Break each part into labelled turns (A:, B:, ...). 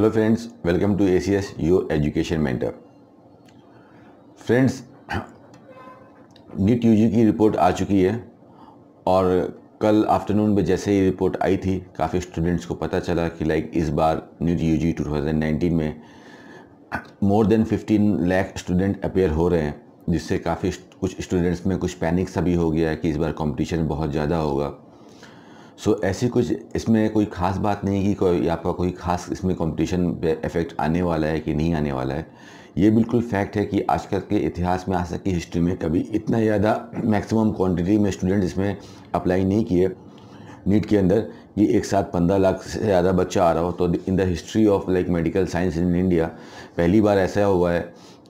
A: Hello friends, welcome to ACS your education mentor. Friends, NEET UG की report आ चुकी है और कल आफ्टरनून में जैसे ही रिपोर्ट आई थी काफ़ी स्टूडेंट्स को पता चला कि इस बार नीट यूजी 2019 में मोर देन 15 लाख स्टूडेंट अपेयर हो रहे हैं, जिससे काफ़ी कुछ स्टूडेंट्स में कुछ पैनिक सा भी हो गया है कि इस बार कंपटीशन बहुत ज़्यादा होगा। ऐसी कुछ इसमें कोई ख़ास बात नहीं कि कोई आपका कोई ख़ास इसमें कंपटीशन पे इफ़ेक्ट आने वाला है कि नहीं आने वाला है। ये बिल्कुल फैक्ट है कि आजकल के इतिहास में, आज तक की हिस्ट्री में कभी इतना ज़्यादा मैक्सिमम क्वांटिटी में स्टूडेंट इसमें अप्लाई नहीं किए नीट के अंदर कि एक साथ 15 लाख से ज़्यादा बच्चा आ रहा हो। तो in the history of medical science in India पहली बार ऐसा हुआ है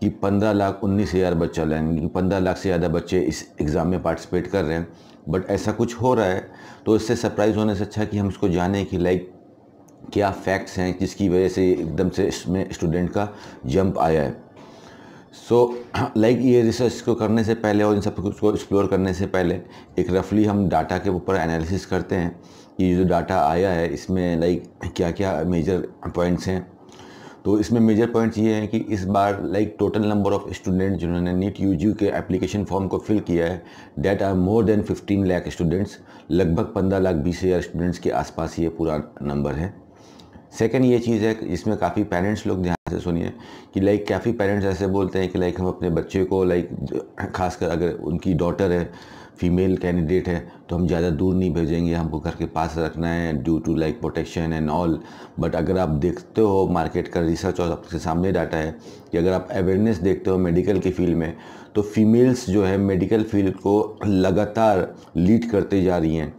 A: कि 15,19,000 बच्चा लेंगे, 15 लाख से ज़्यादा बच्चे इस एग्ज़ाम में पार्टिसिपेट कर रहे हैं। बट ऐसा कुछ हो रहा है तो इससे सरप्राइज़ होने से अच्छा कि हम इसको जानें कि क्या फैक्ट्स हैं जिसकी वजह से एकदम से इसमें स्टूडेंट का जंप आया है। ये रिसर्च को करने से पहले और इन सब कुछ को एक्सप्लोर करने से पहले एक रफली हम डाटा के ऊपर एनालिसिस करते हैं कि जो डाटा आया है इसमें क्या क्या मेजर पॉइंट्स हैं। तो इसमें मेजर पॉइंट्स ये हैं कि इस बार टोटल नंबर ऑफ स्टूडेंट जिन्होंने नीट यूजी के एप्लीकेशन फॉर्म को फिल किया है that are more than 15 lakh students. लगभग 15,20,000 स्टूडेंट्स के आसपास ये पूरा नंबर है। सेकंड ये चीज़ है इसमें काफ़ी पेरेंट्स लोग ध्यान से सुनिए कि काफ़ी पेरेंट्स ऐसे बोलते हैं कि हम अपने बच्चे को खासकर अगर उनकी डॉटर है, फीमेल कैंडिडेट है, तो हम ज़्यादा दूर नहीं भेजेंगे, हमको घर के पास रखना है due to protection and all. But अगर आप देखते हो मार्केट का रिसर्च और आपके सामने डाटा है कि अगर आप अवेयरनेस देखते हो मेडिकल की फील्ड में, तो फीमेल्स जो है मेडिकल फील्ड को लगातार लीड करते जा रही हैं।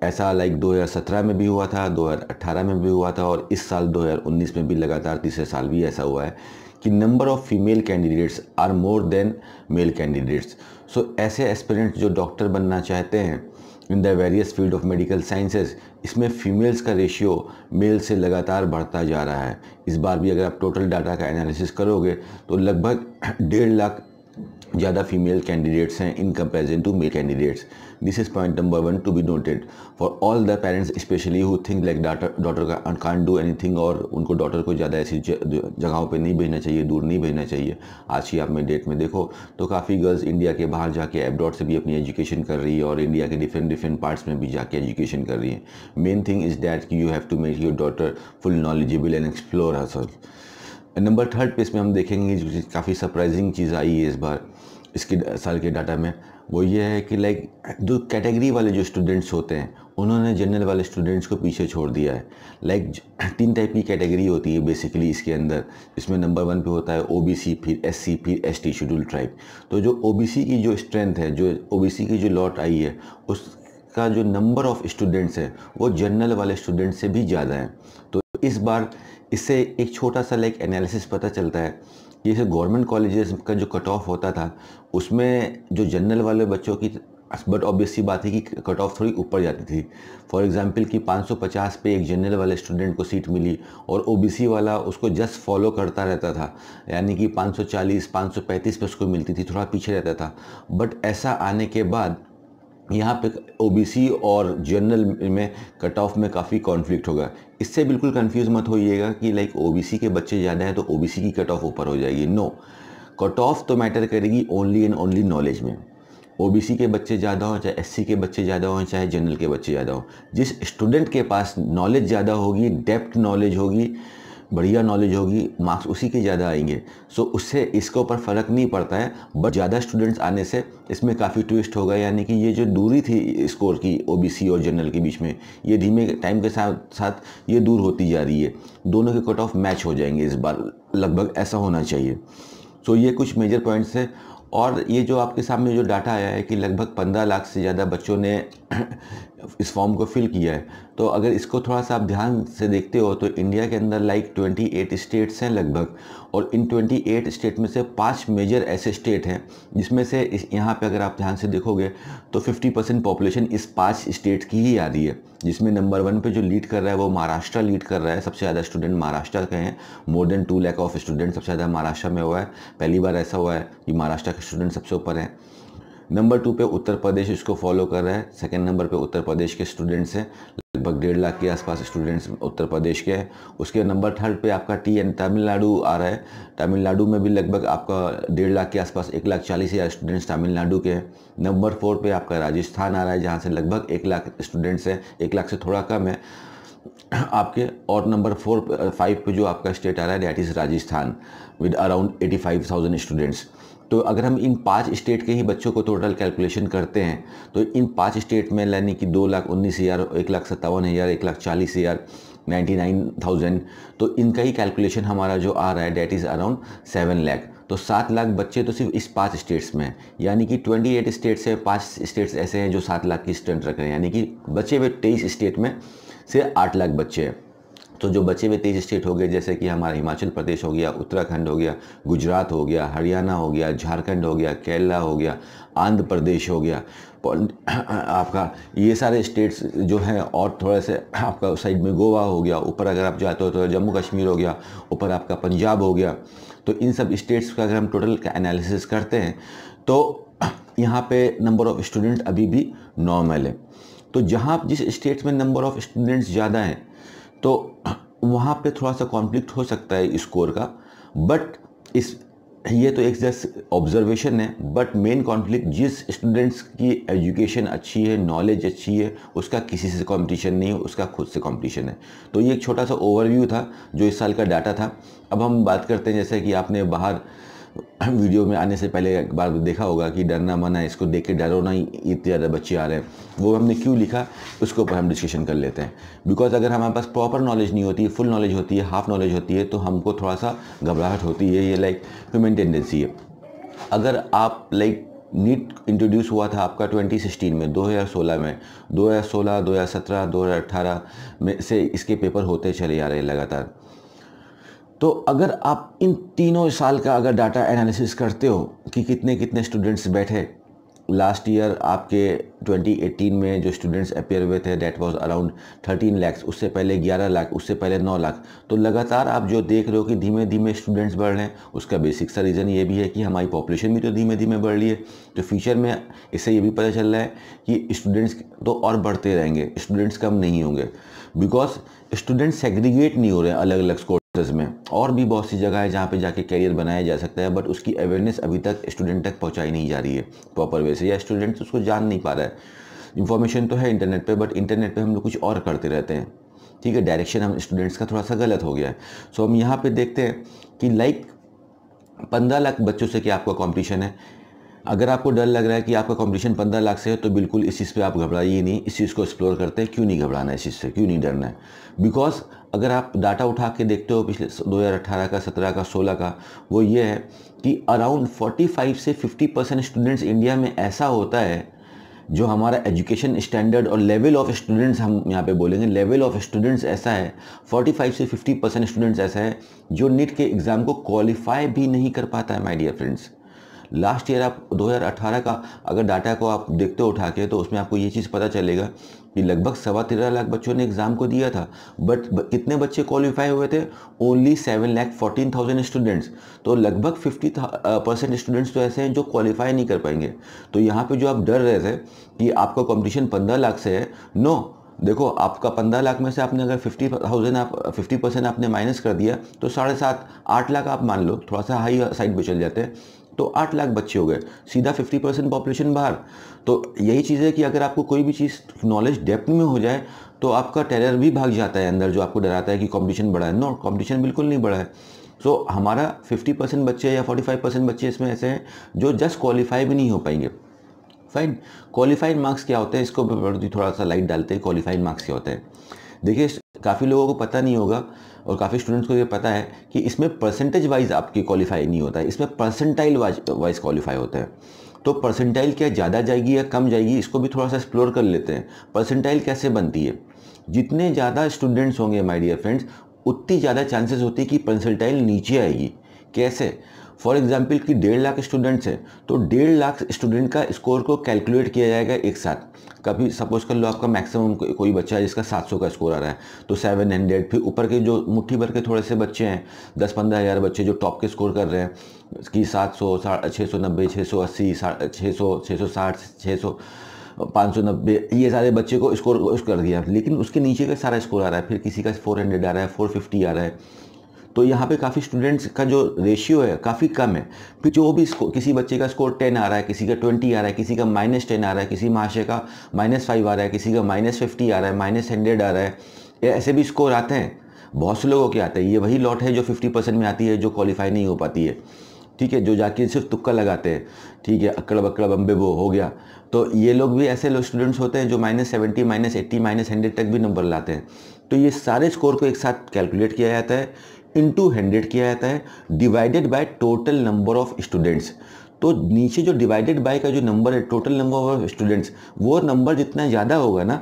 A: ऐसा 2017 में भी हुआ था, 2018 में भी हुआ था और इस साल 2019 में भी लगातार तीसरे साल भी ऐसा हुआ है कि number of female candidates are more than male candidates. ऐसे एस्पिरेंट्स जो डॉक्टर बनना चाहते हैं in the various field of medical sciences, इसमें फीमेल्स का रेशियो मेल से लगातार बढ़ता जा रहा है। इस बार भी अगर आप टोटल डाटा का एनालिसिस करोगे तो लगभग 1.5 लाख ज़्यादा फीमेल कैंडिडेट्स हैं in comparison to male candidates. This is point number 1 to be noted for all the parents specially who think daughter का कांट डू एनीथिंग और उनको डॉटर को ज़्यादा ऐसी जगहों पे नहीं भेजना चाहिए, दूर नहीं भेजना चाहिए। आज की आप में डेट में देखो तो काफ़ी गर्ल्स इंडिया के बाहर जाके एब्रॉड से भी अपनी एजुकेशन कर रही है और इंडिया के डिफरेंट पार्ट्स में भी जाके एजुकेशन कर रही है। मेन थिंग इज़ दैट कि you have to make your daughter full knowledgeable and explore herself. Number 3 पे इसमें हम देखेंगे काफ़ी सरप्राइजिंग चीज़ आई है इस बार इसके साल के डाटा में, वो ये है कि जो कैटेगरी वाले जो स्टूडेंट्स होते हैं उन्होंने जनरल वाले स्टूडेंट्स को पीछे छोड़ दिया है। 3 टाइप की कैटेगरी होती है बेसिकली इसके अंदर। इसमें नंबर 1 पे होता है OBC, फिर SC, फिर ST शेड्यूल ट्राइब। तो जो OBC की जो स्ट्रेंथ है, जो OBC की जो लॉट आई है, उसका जो नंबर ऑफ़ स्टूडेंट्स है वो जनरल वाले स्टूडेंट्स से भी ज़्यादा है। तो इस बार इससे एक छोटा सा एनालिसिस पता चलता है कि जैसे गवर्नमेंट कॉलेजेस का जो कट ऑफ होता था उसमें जो जनरल वाले बच्चों की, बट ऑब्वियस सी बात है कि कट ऑफ थोड़ी ऊपर जाती थी। फॉर एग्जांपल कि 550 पे एक जनरल वाले स्टूडेंट को सीट मिली और OBC वाला उसको जस्ट फॉलो करता रहता था, यानी कि 540 535 पे उसको मिलती थी, थोड़ा पीछे रहता था। बट ऐसा आने के बाद यहाँ पे OBC और जनरल में कट ऑफ में काफ़ी कॉन्फ्लिक्ट होगा। इससे बिल्कुल कंफ्यूज मत होइएगा कि OBC के बच्चे ज़्यादा हैं तो OBC की कट ऑफ ऊपर हो जाएगी। नो, कट ऑफ तो मैटर करेगी ओनली एंड ओनली नॉलेज में। OBC के बच्चे ज़्यादा हों, चाहे SC के बच्चे ज़्यादा हों, चाहे जनरल के बच्चे ज़्यादा हों, जिस स्टूडेंट के पास नॉलेज ज़्यादा होगी, डेप्थ नॉलेज होगी, बढ़िया नॉलेज होगी, मार्क्स उसी के ज़्यादा आएंगे। उससे इसके ऊपर फ़र्क नहीं पड़ता है। बट ज़्यादा स्टूडेंट्स आने से इसमें काफ़ी ट्विस्ट होगा, यानी कि ये जो दूरी थी स्कोर की OBC और जनरल के बीच में, ये धीमे टाइम के साथ साथ ये दूर होती जा रही है। दोनों के कट ऑफ मैच हो जाएंगे इस बार, लगभग ऐसा होना चाहिए। ये कुछ मेजर पॉइंट्स हैं। और ये जो आपके सामने जो डाटा आया है कि लगभग 15 लाख से ज़्यादा बच्चों ने इस फॉर्म को फिल किया है, तो अगर इसको थोड़ा सा आप ध्यान से देखते हो तो इंडिया के अंदर 28 स्टेट्स हैं लगभग, और इन 28 स्टेट में से 5 मेजर ऐसे स्टेट हैं जिसमें से यहाँ पे अगर आप ध्यान से देखोगे तो 50% पॉपुलेशन इस 5 स्टेट की ही आ रही है। जिसमें नंबर 1 पे जो लीड कर रहा है वो महाराष्ट्र लीड कर रहा है। सबसे ज़्यादा स्टूडेंट महाराष्ट्र के हैं, more than 2 lakh of student सबसे ज़्यादा महाराष्ट्र में हुआ है। पहली बार ऐसा हुआ है कि महाराष्ट्र के स्टूडेंट सबसे ऊपर हैं। नंबर 2 पे उत्तर प्रदेश इसको फॉलो कर रहा है। सेकंड नंबर पे उत्तर प्रदेश के स्टूडेंट्स हैं, लगभग 1.5 लाख के आसपास स्टूडेंट्स उत्तर प्रदेश के हैं। उसके नंबर 3 पे आपका तमिलनाडु आ रहा है। तमिलनाडु में भी लगभग आपका 1.5 लाख के आसपास 1,40,000 स्टूडेंट्स तमिलनाडु के हैं। नंबर 4 पे आपका राजस्थान आ रहा है, जहाँ से लगभग 1 लाख स्टूडेंट्स हैं, 1 लाख से थोड़ा कम है आपके। और नंबर 5 पे जो आपका स्टेट आ रहा है that is Rajasthan with around 85,000 students. तो अगर हम इन 5 स्टेट के ही बच्चों को टोटल कैलकुलेशन करते हैं तो इन 5 स्टेट में यानी कि 2,19,000, 1,57,000, 1,40,000, 99,000, तो इनका ही कैलकुलेशन हमारा जो आ रहा है दैट इज़ अराउंड 7 लाख। तो 7 लाख बच्चे तो सिर्फ इस 5 स्टेट्स में हैं, यानी कि 28 स्टेट्स है, 5 स्टेट्स ऐसे हैं जो 7 लाख की स्ट्रेंथ रख रहे हैं, यानी कि बचे हुए 23 स्टेट में से 8 लाख बच्चे हैं। तो जो बचे हुए 23 स्टेट हो गए, जैसे कि हमारा हिमाचल प्रदेश हो गया, उत्तराखंड हो गया, गुजरात हो गया, हरियाणा हो गया, झारखंड हो गया, केरला हो गया, आंध्र प्रदेश हो गया, आपका ये सारे स्टेट्स जो हैं, और थोड़ा से आपका साइड में गोवा हो गया, ऊपर अगर आप जाते हो तो जम्मू कश्मीर हो गया, ऊपर आपका पंजाब हो गया। तो इन सब स्टेट्स का अगर हम टोटल का एनालिसिस करते हैं तो यहाँ पे नंबर ऑफ़ स्टूडेंट अभी भी नॉर्मल है। तो जहाँ जिस स्टेट्स में नंबर ऑफ़ स्टूडेंट्स ज़्यादा हैं तो वहाँ पे थोड़ा सा कॉन्फ्लिक्ट हो सकता है स्कोर का, बट ये तो एक जस्ट ऑब्जर्वेशन है। बट मेन कॉन्फ्लिक्ट जिस स्टूडेंट्स की एजुकेशन अच्छी है, नॉलेज अच्छी है, उसका किसी से कंपटीशन नहीं है, उसका खुद से कंपटीशन है। तो ये एक छोटा सा ओवरव्यू था जो इस साल का डाटा था। अब हम बात करते हैं, जैसे कि आपने बाहर वीडियो में आने से पहले एक बार देखा होगा कि डरना मना है, इसको देख के डरो ना, इतने ज़्यादा बच्चे आ रहे हैं, वो हमने क्यों लिखा उसके ऊपर हम डिस्कशन कर लेते हैं। बिकॉज अगर हमारे पास प्रॉपर नॉलेज नहीं होती है, फुल नॉलेज होती है, हाफ नॉलेज होती है, तो हमको थोड़ा सा घबराहट होती है। ये लाइक ह्यूमन टेंडेंसी है। अगर आप लाइक नीट इंट्रोड्यूस हुआ था आपका 2016 में, 2016 में, 2016, 2017, 2018 में से इसके पेपर होते चले आ रहे हैं लगातार। तो अगर आप इन तीनों साल का अगर डाटा एनालिसिस करते हो कि कितने कितने स्टूडेंट्स बैठे, लास्ट ईयर आपके 2018 में जो स्टूडेंट्स अपेयर हुए थे दैट वाज अराउंड 13 लाख, उससे पहले 11 लाख, उससे पहले 9 लाख। तो लगातार आप जो देख रहे हो कि धीमे धीमे स्टूडेंट्स बढ़ रहे हैं, उसका बेसिक सा रीज़न ये भी है कि हमारी पॉपुलेशन भी तो धीमे धीमे बढ़ रही है। तो फ्यूचर में इससे ये भी पता चल रहा है कि स्टूडेंट्स तो और बढ़ते रहेंगे, स्टूडेंट्स कम नहीं होंगे, बिकॉज स्टूडेंट्स सेग्रीगेट नहीं हो रहे हैं अलग अलग कोर्सेज में। और भी बहुत सी जगह है जहाँ पे जाके करियर बनाया जा सकता है, बट उसकी अवेयरनेस अभी तक स्टूडेंट तक पहुँचाई नहीं जा रही है प्रॉपर वे से, या स्टूडेंट उसको जान नहीं पा रहा है। इन्फॉर्मेशन तो है इंटरनेट पे, बट इंटरनेट पे हम लोग कुछ और करते रहते हैं। ठीक है, डायरेक्शन हम स्टूडेंट्स का थोड़ा सा गलत हो गया है। सो हम यहाँ पे देखते हैं कि लाइक 15 लाख बच्चों से क्या आपका कॉम्पिटिशन है। अगर आपको डर लग रहा है कि आपका कंपटीशन 15 लाख से है तो बिल्कुल इस चीज़ पे आप घबराइए नहीं, इस चीज़ को एक्सप्लोर करते हैं। क्यों नहीं घबराना है इस चीज़ से, क्यों नहीं डरना है? बिकॉज अगर आप डाटा उठा के देखते हो पिछले 2018 का, 17 का, 16 का, वो ये है कि अराउंड 45 से 50% स्टूडेंट्स इंडिया में ऐसा होता है जो हमारा एजुकेशन स्टैंडर्ड और लेवल ऑफ स्टूडेंट्स, हम यहाँ पे बोलेंगे लेवल ऑफ स्टूडेंट्स ऐसा है, 45 से 50% स्टूडेंट्स ऐसा है जो नीट के एग्ज़ाम को क्वालिफाई भी नहीं कर पाता है my dear friends. Last year आप 2018 का अगर डाटा को आप देखते हो उठा के, तो उसमें आपको ये चीज़ पता चलेगा कि लगभग 13.25 लाख बच्चों ने एग्ज़ाम को दिया था, बट कितने बच्चे क्वालिफाई हुए थे? Only 7,14,000 students. तो लगभग 50% स्टूडेंट्स तो ऐसे हैं जो क्वालिफाई नहीं कर पाएंगे। तो यहाँ पे जो आप डर रहे थे कि आपका कंपटीशन 15 लाख से है, नो, देखो आपका 15 लाख में से आपने अगर 50% आपने माइनस कर दिया तो 7.5 8 लाख आप मान लो, थोड़ा सा हाई साइड पे चल जाते हैं, तो 8 लाख बच्चे हो गए, सीधा 50% पॉपुलेशन बाहर। तो यही चीज़ है कि अगर आपको कोई भी चीज़ नॉलेज डेप्थ में हो जाए तो आपका टेरर भी भाग जाता है अंदर, जो आपको डराता है कि कंपटीशन बढ़ा है। नो, कंपटीशन बिल्कुल नहीं बढ़ा है। सो हमारा 50% बच्चे या 45% बच्चे इसमें ऐसे हैं जो जस्ट क्वालिफाई भी नहीं हो पाएंगे। फाइन, क्वालिफाइड मार्क्स क्या होते हैं, इसको थोड़ा सा लाइट डालते हैं। क्वालिफाइड मार्क्स क्या होते हैं? देखिए, काफ़ी लोगों को पता नहीं होगा और काफ़ी स्टूडेंट्स को ये पता है कि इसमें परसेंटेज वाइज आपकी क्वालिफाई नहीं होता है, इसमें परसेंटाइल वाइज क्वालिफाई होता है। तो परसेंटाइल क्या ज़्यादा जाएगी या कम जाएगी, इसको भी थोड़ा सा एक्सप्लोर कर लेते हैं। परसेंटाइल कैसे बनती है? जितने ज़्यादा स्टूडेंट्स होंगे माय डियर फ्रेंड्स, उतनी ज़्यादा चांसेस होती है कि परसेंटाइल नीचे आएगी। कैसे? फॉर एग्जांपल कि 1.5 लाख स्टूडेंट्स हैं तो 1.5 लाख स्टूडेंट का स्कोर को कैलकुलेट किया जाएगा एक साथ। कभी सपोज कर लो आपका मैक्सिमम कोई बच्चा है जिसका 700 का स्कोर आ रहा है तो 700, फिर ऊपर के जो मुट्ठी भर के थोड़े से बच्चे हैं 10-15 हज़ार बच्चे जो टॉप के स्कोर कर रहे हैं कि 700, 690, 680, 600, 660, 600, 590, ये सारे बच्चे को स्कोर कर दिया। लेकिन उसके नीचे का सारा स्कोर आ रहा है, फिर किसी का 400 आ रहा है, 450 आ रहा है। तो यहाँ पे काफ़ी स्टूडेंट्स का जो रेशियो है काफ़ी कम है। फिर जो भी किसी बच्चे का स्कोर 10 आ रहा है, किसी का 20 आ रहा है, किसी का -10 आ रहा है, किसी महाशय का -5 आ रहा है, किसी का -50 आ रहा है, -100 आ रहा है, ऐसे भी स्कोर आते हैं। बहुत से लोगों के आते हैं। ये वही लॉट है जो 50% में आती है, जो क्वालिफाई नहीं हो पाती है, ठीक है, जो जाके सिर्फ तुक्का लगाते हैं, ठीक है, अक्कड़ बक्कड़ बम्बे वो हो गया। तो ये लोग भी ऐसे स्टूडेंट्स होते हैं जो -70, -80, -100 तक भी नंबर लाते हैं। तो ये सारे स्कोर को एक साथ कैलकुलेट किया जाता है, इंटू 100 किया जाता है, divided by total number of students. तो नीचे जो डिवाइडेड बाय का जो नंबर है, टोटल नंबर ऑफ स्टूडेंट्स, वो नंबर जितना ज़्यादा होगा ना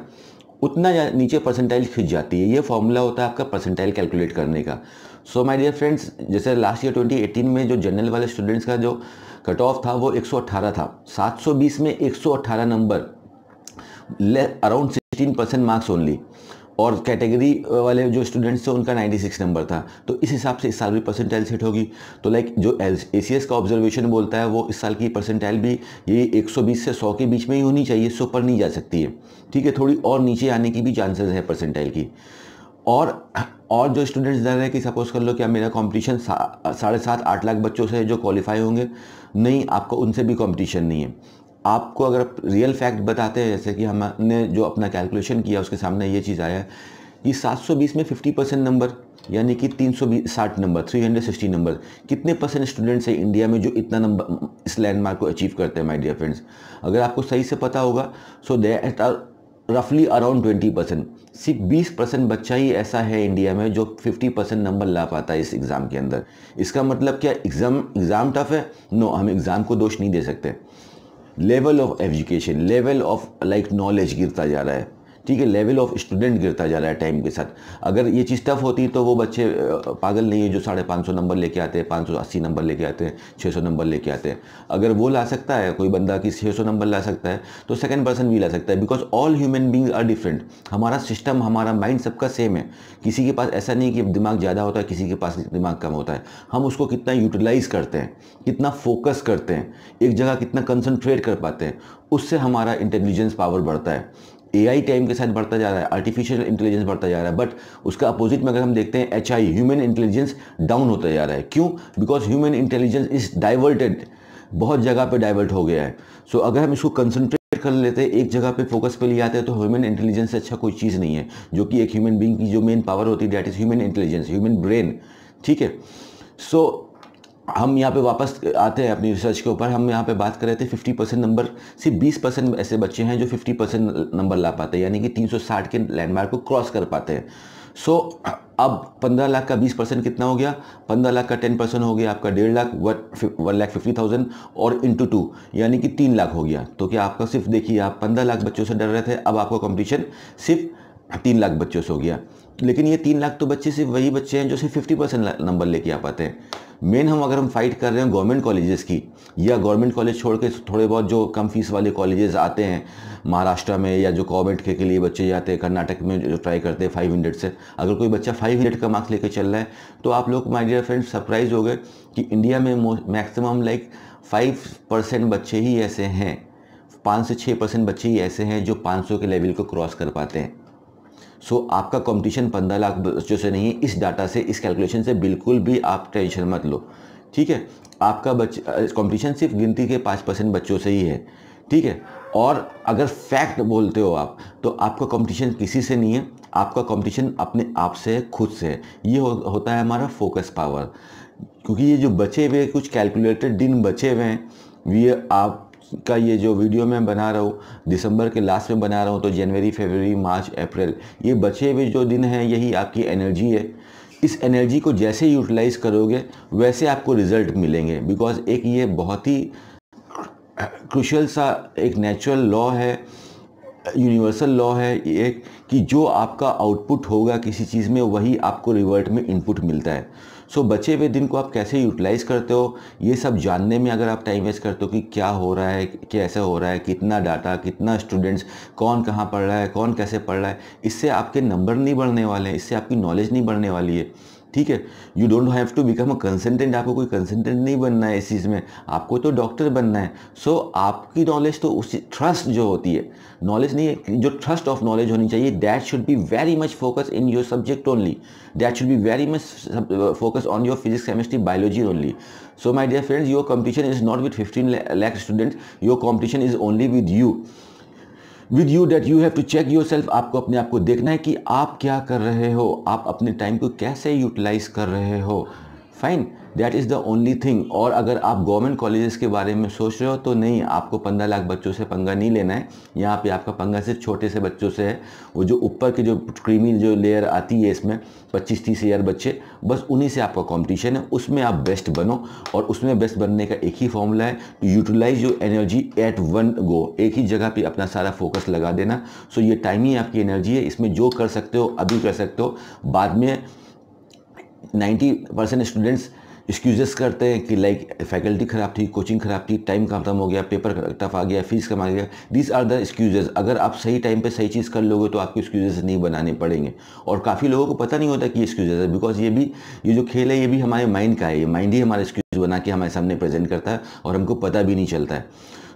A: उतना नीचे परसेंटाइल खिंच जाती है। ये फॉर्मूला होता है आपका परसेंटाइल कैलकुलेट करने का। सो माय डियर फ्रेंड्स, जैसे लास्ट ईयर 2018 में जो जनरल वाले स्टूडेंट्स का जो कट ऑफ था वो 118 था। 720 में 118 नंबर, अराउंड 16% मार्क्स ओनली। और कैटेगरी वाले जो स्टूडेंट्स थे उनका 96 नंबर था। तो इस हिसाब से इस साल भी परसेंटाइल सेट होगी। तो लाइक जो ACS का ऑब्जर्वेशन बोलता है वो इस साल की परसेंटाइल भी ये 120 से 100 के बीच में ही होनी चाहिए, इससे ऊपर नहीं जा सकती है, ठीक है। थोड़ी और नीचे आने की भी चांसेस है परसेंटाइल की। और जो स्टूडेंट्स डर रहे हैं कि सपोज कर लो क्या मेरा कंपटीशन 7.5-8 लाख बच्चों से है जो क्वालिफाई होंगे, नहीं, आपको उनसे भी कंपटीशन नहीं है। आपको अगर रियल फैक्ट बताते हैं, जैसे कि हमने जो अपना कैलकुलेशन किया उसके सामने ये चीज़ आया कि 720 में 50% नंबर यानी कि 360 नंबर, 360 नंबर, कितने परसेंट स्टूडेंट्स हैं इंडिया में जो इतना नंबर इस लैंडमार्क को अचीव करते हैं माय डियर फ्रेंड्स। अगर आपको सही से पता होगा सो दैट आर रफली अराउंड 20%। सिर्फ 20% बच्चा ही ऐसा है इंडिया में जो 50% नंबर ला पाता है इस एग्ज़ाम के अंदर। इसका मतलब क्या एग्ज़ाम टफ है? नो, हम एग्ज़ाम को दोष नहीं दे सकते। Level of education, level of like knowledge गिरता जा रहा है, ठीक है, लेवल ऑफ स्टूडेंट गिरता जा रहा है टाइम के साथ। अगर ये चीज़ टफ होती तो वो बच्चे पागल नहीं है जो 550 नंबर लेके आते हैं, 580 नंबर लेके आते हैं, 600 नंबर लेके आते हैं। अगर वो ला सकता है कोई बंदा कि 600 नंबर ला सकता है तो सेकंड पर्सन भी ला सकता है, because all human beings are different. हमारा सिस्टम, हमारा माइंड सबका सेम है। किसी के पास ऐसा नहीं कि दिमाग ज़्यादा होता है, किसी के पास दिमाग कम होता है। हम उसको कितना यूटिलाइज करते हैं, कितना फोकस करते हैं, एक जगह कितना कंसंट्रेट कर पाते हैं, उससे हमारा इंटेलिजेंस पावर बढ़ता है। AI टाइम के साथ बढ़ता जा रहा है, आर्टिफिशियल इंटेलिजेंस बढ़ता जा रहा है, बट उसका अपोजिट में अगर हम देखते हैं HI, ह्यूमन इंटेलिजेंस डाउन होता जा रहा है। क्यों? Because human intelligence is diverted, बहुत जगह पे डाइवर्ट हो गया है। सो अगर हम इसको कंसंट्रेट कर लेते हैं, एक जगह पे फोकस पे ले आते हैं, तो ह्यूमन इंटेलिजेंस से अच्छा कोई चीज़ नहीं है। जो कि एक ह्यूमन बींग की जो मेन पावर होती है that is human intelligence, human brain, ठीक है। सो हम यहाँ पे वापस आते हैं अपनी रिसर्च के ऊपर। हम यहाँ पे बात कर रहे थे 50% नंबर, सिर्फ 20% ऐसे बच्चे हैं जो 50% नंबर ला पाते हैं, यानी कि 360 के लैंडमार्क को क्रॉस कर पाते हैं। सो अब 15 लाख का 20% कितना हो गया? 15 लाख का 10% हो गया आपका 1.5 लाख, 1,50,000 और इंटू 2 यानी कि 3 लाख हो गया। तो क्या आपका सिर्फ देखिए, आप 15 लाख बच्चों से डर रहे थे, अब आपका कॉम्पिटिशन सिर्फ 3 लाख बच्चों से हो गया। लेकिन ये 3 लाख तो बच्चे सिर्फ वही बच्चे हैं जो सिर्फ 50% नंबर लेके आ पाते हैं। मेन अगर हम फाइट कर रहे हैं गवर्नमेंट कॉलेजेस की, या गवर्नमेंट कॉलेज छोड़ के थोड़े बहुत जो कम फीस वाले कॉलेजेस आते हैं महाराष्ट्र में, या जो गवर्नमेंट के लिए बच्चे जाते हैं कर्नाटक में जो ट्राई करते हैं 500 से, अगर कोई बच्चा 500 का मार्क्स लेके चल रहा है तो आप लोग माय डियर फ्रेंड्स सरप्राइज हो गए कि इंडिया में मैक्सिमम लाइक 5% बच्चे ही ऐसे हैं, 5 से 6% बच्चे ही ऐसे हैं जो 500 के लेवल को क्रॉस कर पाते हैं। सो आपका कंपटीशन 15 लाख बच्चों से नहीं है। इस डाटा से, इस कैलकुलेशन से बिल्कुल भी आप टेंशन मत लो, ठीक है। आपका कंपटीशन सिर्फ गिनती के 5% बच्चों से ही है, ठीक है। और अगर फैक्ट बोलते हो आप, तो आपका कंपटीशन किसी से नहीं है, आपका कंपटीशन अपने आप से है, खुद से है। ये होता है हमारा फोकस पावर। क्योंकि ये जो बचे हुए कुछ कैलकुलेटेड दिन बचे हुए हैं, ये आप का ये जो वीडियो मैं बना रहा हूँ दिसंबर के लास्ट में बना रहा हूँ, तो जनवरी, फरवरी, मार्च, अप्रैल, ये बचे हुए जो दिन हैं यही आपकी एनर्जी है। इस एनर्जी को जैसे यूटिलाइज करोगे वैसे आपको रिजल्ट मिलेंगे। बिकॉज एक ये बहुत ही क्रूशियल सा एक नेचुरल लॉ है, यूनिवर्सल लॉ है एक, कि जो आपका आउटपुट होगा किसी चीज़ में वही आपको रिवर्ट में इनपुट मिलता है। सो बचे हुए दिन को आप कैसे यूटिलाइज़ करते हो, ये सब जानने में अगर आप टाइम वेस्ट करते हो कि क्या हो रहा है, कैसे हो रहा है, कितना डाटा, कितना स्टूडेंट्स, कौन कहाँ पढ़ रहा है, कौन कैसे पढ़ रहा है, इससे आपके नंबर नहीं बढ़ने वाले हैं, इससे आपकी नॉलेज नहीं बढ़ने वाली है। ठीक है, you don't have to become a consultant, आपको कोई कंसल्टेंट नहीं बनना है इस चीज़ में, आपको तो डॉक्टर बनना है। सो आपकी नॉलेज तो उसी ट्रस्ट जो होती है, नॉलेज नहीं है, जो ट्रस्ट ऑफ नॉलेज होनी चाहिए, that should be very much focus in your subject only, that should be very much focus on your physics, chemistry, biology only. So my dear friends, your competition is not with 15 lakh students, your competition is only with you. With you that you have to check yourself, आपको अपने आप को देखना है कि आप क्या कर रहे हो, आप अपने टाइम को कैसे यूटिलाइज कर रहे हो। Fine, that is the only thing. और अगर आप गवर्नमेंट कॉलेजेस के बारे में सोच रहे हो तो नहीं, आपको 15 लाख बच्चों से पंगा नहीं लेना है। यहाँ पे आपका पंगा सिर्फ छोटे से बच्चों से है, वो जो ऊपर के जो क्रीमी जो लेयर आती है इसमें 25-30 हज़ार बच्चे, बस उन्हीं से आपका कंपटीशन है, उसमें आप बेस्ट बनो। और उसमें बेस्ट बनने का एक ही फॉर्मूला है, utilize your energy at one go, एक ही जगह पे अपना सारा फोकस लगा देना। सो ये टाइम ही आपकी एनर्जी है, इसमें जो कर सकते हो अभी कर सकते हो, बाद में 90% स्टूडेंट्स एक्सक्यूजेस करते हैं कि लाइक फैकल्टी ख़राब थी, कोचिंग ख़राब थी, टाइम खत्म हो गया, पेपर टफ आ गया, फीस कम आ गया। These are the excuses. अगर आप सही टाइम पे सही चीज़ कर लोगे तो आपको एक्सक्यूजेस नहीं बनाने पड़ेंगे। और काफ़ी लोगों को पता नहीं होता कि एक्सक्यूजेस है, बिकॉज ये जो खेल है ये भी हमारे माइंड का है, ये माइंड ही हमारा एक्सक्यूज बना के हमारे सामने प्रेजेंट करता है और हमको पता भी नहीं चलता है।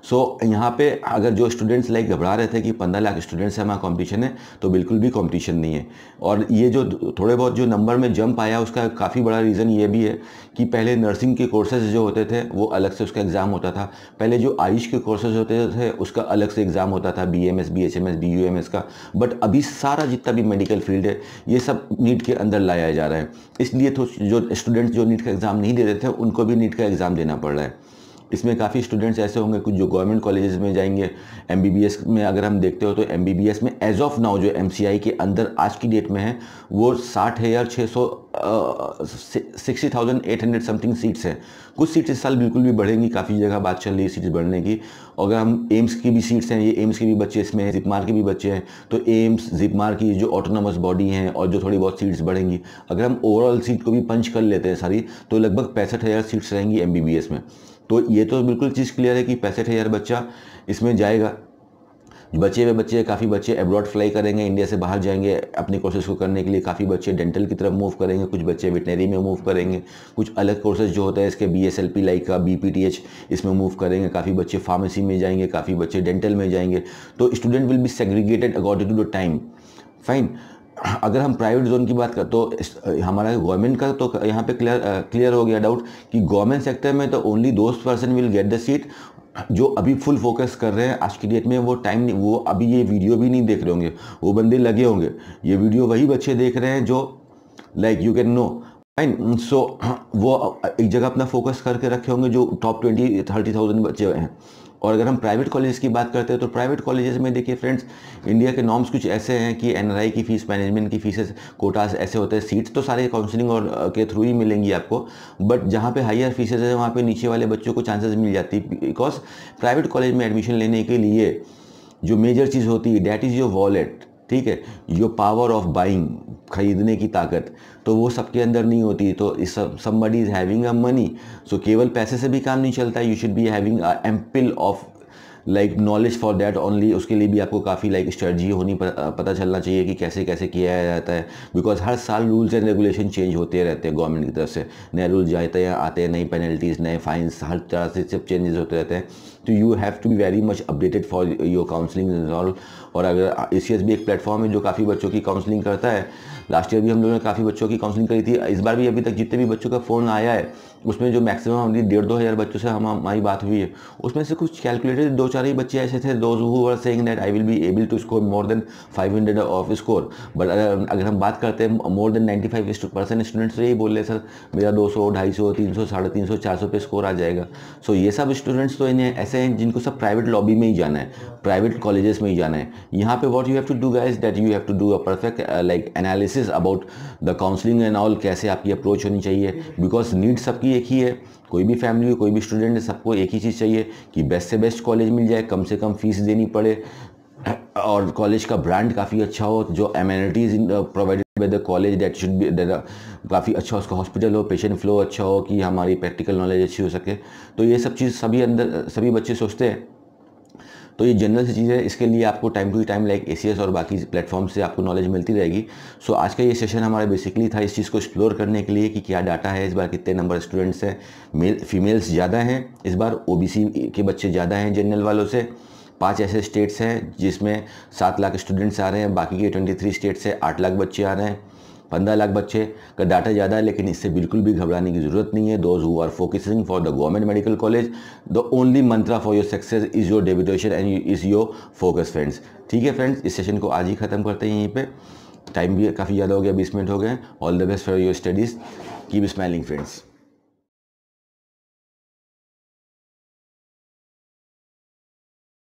A: सो यहाँ पे अगर जो स्टूडेंट्स लाइक घबरा रहे थे कि 15 लाख स्टूडेंट्स से हमारा कंपटीशन है, तो बिल्कुल भी कंपटीशन नहीं है। और ये जो थोड़े बहुत जो नंबर में जंप आया उसका काफ़ी बड़ा रीज़न ये भी है कि पहले नर्सिंग के कोर्सेज जो होते थे वो अलग से उसका एग्ज़ाम होता था, पहले जो आयुष के कोर्सेज होते थे उसका अलग से एग्ज़ाम होता था, BAMS, BHMS, BUMS का। बट अभी सारा जितना भी मेडिकल फील्ड है ये सब नीट के अंदर लाया जा रहा है। इसलिए तो जो स्टूडेंट्स जो नीट का एग्ज़ाम नहीं दे रहे थे उनको भी नीट का एग्ज़ाम देना पड़ रहा है। इसमें काफ़ी स्टूडेंट्स ऐसे होंगे कुछ जो गवर्नमेंट कॉलेजेस में जाएंगे। MBBS में अगर हम देखते हो तो MBBS में एज ऑफ नाउ जो MCI के अंदर आज की डेट में है वो 60,800 समथिंग सीट्स हैं। कुछ सीट्स इस साल बिल्कुल भी बढ़ेंगी, काफ़ी जगह बात चल रही है सीट्स बढ़ने की। अगर हम एम्स की भी सीट्स हैं, ये एम्स के भी बच्चे इसमें हैं, जिपमार के भी बच्चे हैं, तो एम्स जिपमार की जो ऑटोनोमस बॉडी हैं और जो थोड़ी बहुत सीट्स बढ़ेंगी, अगर हम ओवरऑल सीट को भी पंच कर लेते हैं सारी, तो लगभग 65,000 सीट्स रहेंगी MBBS में। तो ये तो बिल्कुल चीज़ क्लियर है कि 65,000 बच्चा इसमें जाएगा। बचे हुए बच्चे, काफ़ी बच्चे अब्रॉड फ्लाई करेंगे, इंडिया से बाहर जाएंगे अपने कोर्सेज को करने के लिए, काफ़ी बच्चे डेंटल की तरफ मूव करेंगे, कुछ बच्चे वेटनरी में मूव करेंगे, कुछ अलग कोर्सेज जो होता है इसके BSLP लाइक का BPTH इसमें मूव करेंगे, काफ़ी बच्चे फार्मेसी में जाएंगे, काफ़ी बच्चे डेंटल में जाएंगे। तो student will be segregated according to the time. Fine. अगर हम प्राइवेट जोन की बात करें तो हमारा गवर्नमेंट का तो यहाँ पे क्लियर हो गया डाउट कि गवर्नमेंट सेक्टर में तो only those person will get the seat जो अभी फुल फोकस कर रहे हैं आज की डेट में। वो टाइम नहीं, वो अभी ये वीडियो भी नहीं देख रहे होंगे, वो बंदे लगे होंगे। ये वीडियो वही बच्चे देख रहे हैं जो like you can know fine. So वो एक जगह अपना फोकस करके रखे होंगे जो टॉप 20-30,000 बच्चे हैं। और अगर हम प्राइवेट कॉलेज की बात करते हैं तो प्राइवेट कॉलेजेस में देखिए फ्रेंड्स, इंडिया के नॉर्म्स कुछ ऐसे हैं कि NRI की फ़ीस, मैनेजमेंट की फीसेस, कोटास ऐसे होते हैं। सीट्स तो सारे काउंसलिंग और के थ्रू ही मिलेंगी आपको, बट जहाँ पे हायर फीसेस है वहाँ पे नीचे वाले बच्चों को चांसेस मिल जाती है। बिकॉज प्राइवेट कॉलेज में एडमिशन लेने के लिए जो मेजर चीज़ होती है डैट इज़ योर वॉलेट। ठीक है, योर पावर ऑफ बाइंग, खरीदने की ताकत, तो वो सबके अंदर नहीं होती। तो इस somebody is having a money, so केवल पैसे से भी काम नहीं चलता। You should be having a ample of like knowledge for that only. उसके लिए भी आपको काफ़ी लाइक स्ट्रेटजी होनी पता चलना चाहिए कि कैसे कैसे किया जाता है। बिकॉज हर साल रूल्स एंड रेगुलेशन चेंज होते रहते हैं गवर्नमेंट की तरफ से, नए रूल्स जाते हैं आते हैं, नई पेनल्टीज़, नए फाइन्स, हर तरह से सब चेंजेस होते रहते हैं। तो you have to be very much updated for your counselling and all. और अगर ACS भी एक प्लेटफॉर्म है जो काफ़ी बच्चों की काउंसलिंग करता है। लास्ट ईयर भी हम लोगों ने काफ़ी बच्चों की काउंसलिंग करी थी। इस बार भी अभी तक जितने भी बच्चों का फ़ोन आया है उसमें जो मैक्सिमम हमारी 1,500-2 हज़ार बच्चों से हमारी बात हुई है, उसमें से कुछ कैलकुलेटेड 2-4 ही बच्चे ऐसे थे those who were saying that I will be able to score more than 500 of score. But अगर हम बात करते हैं मोर देन 95% स्टूडेंट्स यही बोल रहे सर मेरा 200, 250, 300, 350, 400 पे स्कोर आ जाएगा। सो ये सब स्टूडेंट्स तो इन्हें ऐसे हैं जिनको सब प्राइवेट लॉबी में ही जाना है, प्राइवेट कॉलेजेस में ही जाना है। यहाँ पे what you have to do guys, that you have to do a perfect like analysis about the counselling and all, कैसे आपकी अप्रोच होनी चाहिए। बिकॉज नीड सबकी एक ही है, कोई भी फैमिली हो, कोई भी स्टूडेंट है, सबको एक ही चीज़ चाहिए कि बेस्ट से बेस्ट कॉलेज मिल जाए, कम से कम फीस देनी पड़े और कॉलेज का ब्रांड काफ़ी अच्छा हो, जो amenities provided by the college that should be काफ़ी अच्छा, उसका हॉस्पिटल हो, पेशेंट फ्लो अच्छा हो, कि हमारी प्रैक्टिकल नॉलेज अच्छी हो सके। तो ये सब चीज़ सभी बच्चे सोचते हैं। तो ये जनरल सी चीज़ है, इसके लिए आपको time to time like ACS और बाकी प्लेटफॉर्म से आपको नॉलेज मिलती रहेगी। सो आज का ये सेशन हमारा बेसिकली था इस चीज़ को एक्सप्लोर करने के लिए कि क्या डाटा है, इस बार कितने नंबर स्टूडेंट्स हैं, फीमेल्स ज़्यादा हैं इस बार, OBC के बच्चे ज़्यादा हैं जनरल वालों से। 5 ऐसे स्टेट्स हैं जिसमें 7 लाख स्टूडेंट्स आ रहे हैं, बाकी के 23 स्टेट से 8 लाख बच्चे आ रहे हैं, 15 लाख बच्चे का डाटा ज़्यादा है, लेकिन इससे बिल्कुल भी घबराने की ज़रूरत नहीं है। Those who are focusing for the government medical college, the only mantra for your success is your dedication and is your focus friends. ठीक है फ्रेंड्स, इस सेशन को आज ही ख़त्म करते हैं यहीं पे, टाइम भी काफ़ी ज़्यादा हो गया, 20 मिनट हो गए। All the best for your studies, keep smiling friends.